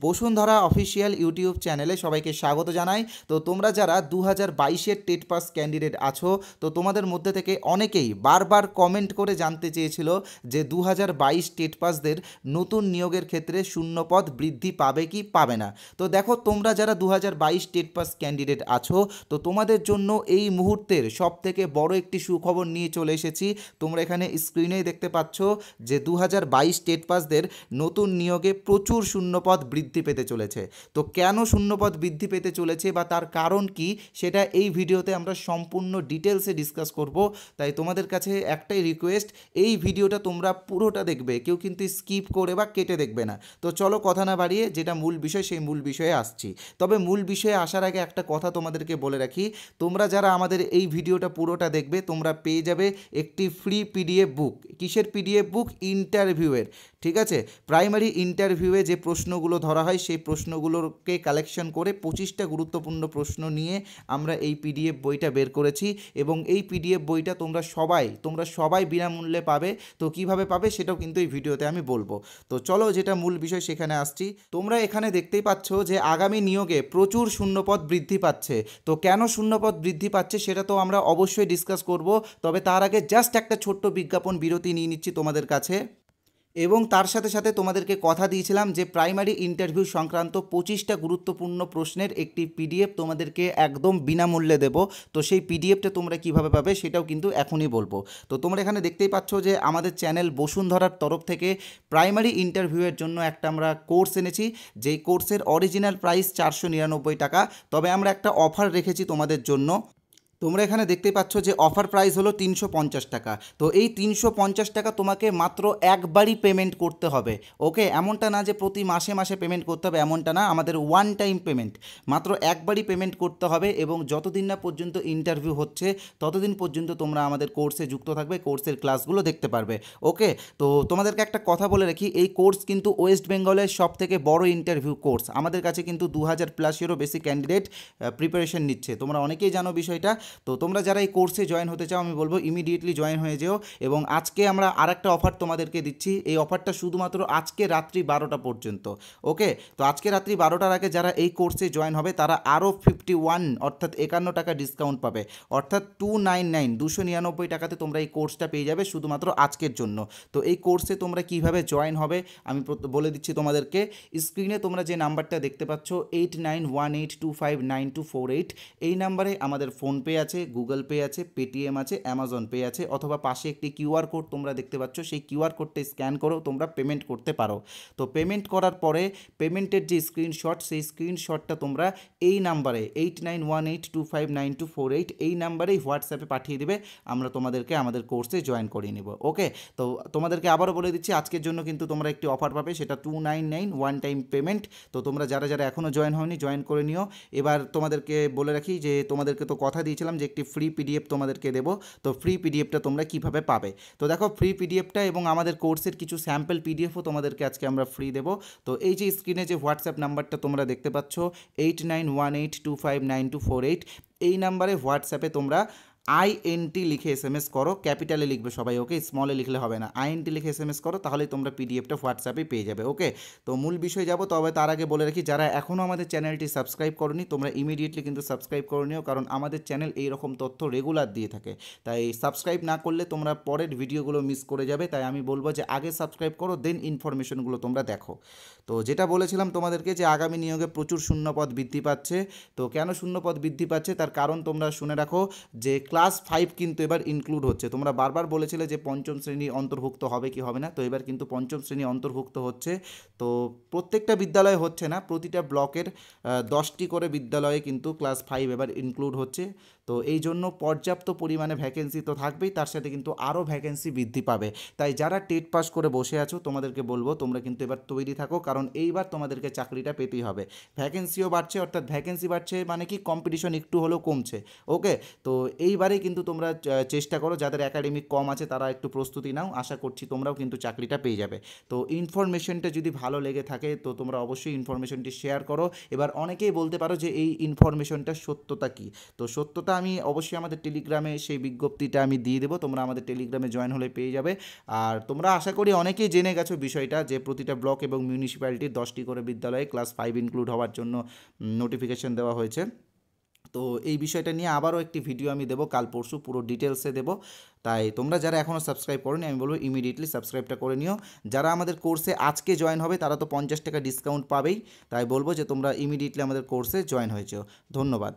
Bashundhara official YouTube চ্যানেলে সবাইকে স্বাগত জানাই। তো তোমরা যারা 2022-এর টেট পাস ক্যান্ডিডেট আছো, তো তোমাদের মধ্যে থেকে অনেকেই বারবার কমেন্ট করে জানতে চেয়েছিল যে 2022 টেট পাসদের নতুন নিয়োগের ক্ষেত্রে শূন্যপদ বৃদ্ধি পাবে কি পাবে না। তো দেখো, তোমরা যারা 2022 টেট পাস ক্যান্ডিডেট আছো, তো তোমাদের জন্য এই মুহূর্তের সবথেকে বড় একটি সুখবর নিয়ে চলে এসেছি। তোমরা এখানে স্ক্রিনেই দেখতে পাচ্ছ যে 2022 টেট পাসদের নতুন নিয়োগে প্রচুর শূন্যপদ বৃদ্ধি পেতে চলেছে। তো কেন শূন্যপদ বৃদ্ধি পেতে চলেছে বা তার কারণ কি, সেটা এই ভিডিওতে আমরা সম্পূর্ণ ডিটেলসে ডিসকাস করব। তাই তোমাদের কাছে একটাই রিকোয়েস্ট, এই ভিডিওটা তোমরা পুরোটা দেখবে, কেউ কিন্তু স্কিপ করে বা কেটে দেখবে না। তো চলো কথা না বাড়িয়ে যেটা মূল বিষয় সেই মূল বিষয়ে আসছি। তবে মূল বিষয়ে আসার আগে একটা কথা তোমাদেরকে বলে রাখি, তোমরা যারা আমাদের এই ভিডিওটা পুরোটা দেখবে তোমরা পেয়ে যাবে একটি ফ্রি পিডিএফ বুক। কিসের পিডিএফ বুক? ইন্টারভিউয়ের। ঠিক আছে, প্রাইমারি ইন্টারভিউয়ে যে প্রশ্নগুলো ধরা হয় সেই প্রশ্নগুলোকে কালেকশন করে 25টা গুরুত্বপূর্ণ প্রশ্ন নিয়ে আমরা এই পিডিএফ বইটা বের করেছি এবং এই পিডিএফ বইটা তোমরা সবাই বিনামূল্যে পাবে। তো কিভাবে পাবে সেটাও কিন্তু এই ভিডিওতে আমি বলবো। তো চলো যেটা মূল বিষয় সেখানে আসছি। তোমরা এখানে দেখতেই পাচ্ছ যে আগামী নিয়োগে প্রচুর শূন্যপদ বৃদ্ধি পাচ্ছে। তো কেন শূন্যপদ বৃদ্ধি পাচ্ছে সেটা তো আমরা অবশ্যই ডিসকাস করব। তবে তার আগে জাস্ট একটা ছোট্ট বিজ্ঞাপন বিরতি নিয়ে নিচ্ছি তোমাদের কাছে। এবং তার সাথে সাথে তোমাদেরকে কথা দিয়েছিলাম যে প্রাইমারি ইন্টারভিউ সংক্রান্ত 25টা গুরুত্বপূর্ণ প্রশ্নের একটি পিডিএফ তোমাদেরকে একদম বিনামূল্যে দেব। তো সেই পিডিএফটা তোমরা কিভাবে পাবে সেটাও কিন্তু এখনই বলবো। তো তোমরা এখানে দেখতেই পাচ্ছ যে আমাদের চ্যানেল বসুন্ধরার তরফ থেকে প্রাইমারি ইন্টারভিউয়ের জন্য একটা আমরা কোর্স এনেছি, যেই কোর্সের অরিজিনাল প্রাইস 499 টাকা। তবে আমরা একটা অফার রেখেছি তোমাদের জন্য। তোমরা এখানে দেখতে পাচ্ছ যে অফার প্রাইস হলো 350 টাকা। তো এই 350 টাকা তোমাকে মাত্র একবারই পেমেন্ট করতে হবে। ওকে, এমনটা না যে প্রতি মাসে মাসে পেমেন্ট করতে হবে, এমনটা না, আমাদের ওয়ান টাইম পেমেন্ট, মাত্র একবারই পেমেন্ট করতে হবে। এবং যতদিন না পর্যন্ত ইন্টারভিউ হচ্ছে ততদিন পর্যন্ত তোমরা আমাদের কোর্সে যুক্ত থাকবে, কোর্সের ক্লাসগুলো দেখতে পারবে। ওকে, তো তোমাদেরকে একটা কথা বলে রাখি, এই কোর্স কিন্তু ওয়েস্ট বেঙ্গলের সবথেকে বড় ইন্টারভিউ কোর্স। আমাদের কাছে কিন্তু 2000+-এরও বেশি ক্যান্ডিডেট প্রিপারেশন নিচ্ছে, তোমরা অনেকেই জানো বিষয়টা। তো তোমরা যারা এই কোর্সে জয়েন হতে চাও আমি বলবো ইমিডিয়েটলি জয়েন হয়ে যেও। এবং আজকে আমরা আরেকটা অফার তোমাদেরকে দিচ্ছি, এই অফারটা শুধুমাত্র আজকে রাত্রি 12টা পর্যন্ত। ওকে, তো আজকে রাত্রি 12টার আগে যারা এই কোর্সে জয়েন হবে তারা আরও 51 অর্থাৎ 51 টাকা ডিসকাউন্ট পাবে, অর্থাৎ 299 টাকাতে তোমরা এই কোর্সটা পেয়ে যাবে শুধুমাত্র আজকের জন্য। তো এই কোর্সে তোমরা কিভাবে জয়েন হবে আমি বলে দিচ্ছি তোমাদেরকে। স্ক্রিনে তোমরা যে নাম্বারটা দেখতে পাচ্ছ 8918259248, এই নাম্বারে আমাদের ফোনপে আছে, গুগল পে আছে, পেটিএম আছে, অ্যামাজন পে আছে, অথবা পাশে একটি কিউআর কোড তোমরা দেখতে পাচ্ছ, সেই কিউআর কোডটা স্ক্যান করেও তোমরা পেমেন্ট করতে পারো। তো পেমেন্ট করার পরে পেমেন্টের যে স্ক্রিনশট, সেই স্ক্রিনশটটা তোমরা এই নাম্বারে 8918259248 এই নাম্বারেই হোয়াটসঅ্যাপে পাঠিয়ে দেবে, আমরা তোমাদেরকে আমাদের কোর্সে জয়েন করিয়ে নেব। ওকে, তো তোমাদেরকে আবারও বলে দিচ্ছি আজকের জন্য কিন্তু তোমরা একটি অফার পাবে, সেটা 299 ওয়ান টাইম পেমেন্ট। তো তোমরা যারা যারা এখনও জয়েন হয়নি জয়েন করে নিও। এবার তোমাদেরকে বলে রাখি যে তোমাদেরকে তো কথা দিয়েছিলাম যে একটি ফ্রি পিডিএফ তোমাদেরকে দেবো। তো ফ্রি পিডিএফটা তোমরা কিভাবে পাবে, তো দেখো ফ্রি পিডিএফটা এবং আমাদের কোর্সের কিছু স্যাম্পল পিডিএফও তোমাদেরকে আজকে আমরা ফ্রি দেবো। তো এই যে স্ক্রিনে যে হোয়াটসঅ্যাপ নাম্বারটা তোমরা দেখতে পাচ্ছ 8918259248, এই নাম্বারে হোয়াটসঅ্যাপে তোমরা INT লিখে SMS করো, ক্যাপিটালে লিখবে সবাই, ওকে, স্মলে লিখলে হবে না, INT লিখে SMS করো, তাহলেই তোমরা পিডিএফটা হোয়াটসঅ্যাপে পেয়ে যাবে। ওকে, তো মূল বিষয়ে যাব। তবে তার আগে বলে রাখি, যারা এখনও আমাদের চ্যানেলটি সাবস্ক্রাইব করনি তোমরা ইমিডিয়েটলি কিন্তু সাবস্ক্রাইব করে নিও, কারণ আমাদের চ্যানেল এইরকম তথ্য রেগুলার দিয়ে থাকে। তাই সাবস্ক্রাইব না করলে তোমরা পরের ভিডিওগুলো মিস করে যাবে। তাই আমি বলবো যে আগে সাবস্ক্রাইব করো, দেন ইনফরমেশনগুলো তোমরা দেখো। তো যেটা বলেছিলাম তোমাদেরকে যে আগামী নিয়োগে প্রচুর শূন্যপদ বৃদ্ধি পাচ্ছে। তো কেন শূন্যপদ বৃদ্ধি পাচ্ছে তার কারণ তোমরা শুনে রাখো, যে ক্লাস 5 কিন্তু এবার ইনক্লুড হচ্ছে। তোমরা বারবার বলেছিলে যে পঞ্চম শ্রেণী অন্তর্ভুক্ত হবে কি হবে না, তো এবার কিন্তু পঞ্চম শ্রেণী অন্তর্ভুক্ত হচ্ছে। তো প্রত্যেকটা বিদ্যালয়ে হচ্ছে না, প্রতিটা ব্লকের 10টি করে বিদ্যালয়ে কিন্তু ক্লাস 5 এবার ইনক্লুড হচ্ছে। তো এই জন্য পর্যাপ্ত পরিমাণে ভ্যাকেন্সি তো থাকবেই, তার সাথে কিন্তু আরও ভ্যাকেন্সি বৃদ্ধি পাবে। তাই যারা টেট পাস করে বসে আছো তোমাদেরকে বলবো তোমরা কিন্তু এবার তৈরি থাকো, কারণ এইবার তোমাদেরকে চাকরিটা পেতেই হবে। ভ্যাকেন্সিও বাড়ছে, অর্থাৎ ভ্যাকেন্সি বাড়ছে মানে কি কম্পিটিশন একটু হলেও কমছে। ওকে, তো এইবার এবারেই কিন্তু তোমরা চেষ্টা করো, যাদের একাডেমিক কম আছে তারা একটু প্রস্তুতি নাও, আশা করছি তোমরাও কিন্তু চাকরিটা পেয়ে যাবে। তো ইনফরমেশনটা যদি ভালো লেগে থাকে তো তোমরা অবশ্যই ইনফরমেশনটি শেয়ার করো। এবার অনেকেই বলতে পারো যে এই ইনফরমেশনটা সত্যতা কী, তো সত্যতা আমি অবশ্যই আমাদের টেলিগ্রামে সেই বিজ্ঞপ্তিটা আমি দিয়ে দেবো, তোমরা আমাদের টেলিগ্রামে জয়েন হলে পেয়ে যাবে। আর তোমরা আশা করি অনেকেই জেনে গেছো বিষয়টা, যে প্রতিটা ব্লক এবং মিউনিসিপ্যালিটির 10টি করে বিদ্যালয়ে ক্লাস 5 ইনক্লুড হওয়ার জন্য নোটিফিকেশন দেওয়া হয়েছে। তো এই বিষয়টা নিয়ে আবারও একটি ভিডিও আমি দেবো কাল পরশু, পুরো ডিটেলসে দেবো। তাই তোমরা যারা এখনও সাবস্ক্রাইব করোনি আমি বলবো ইমিডিয়েটলি সাবস্ক্রাইবটা করে নিও। যারা আমাদের কোর্সে আজকে জয়েন হবে তারা তো 50 টাকা ডিসকাউন্ট পাবেই, তাই বলবো যে তোমরা ইমিডিয়েটলি আমাদের কোর্সে জয়েন হয়েছো। ধন্যবাদ।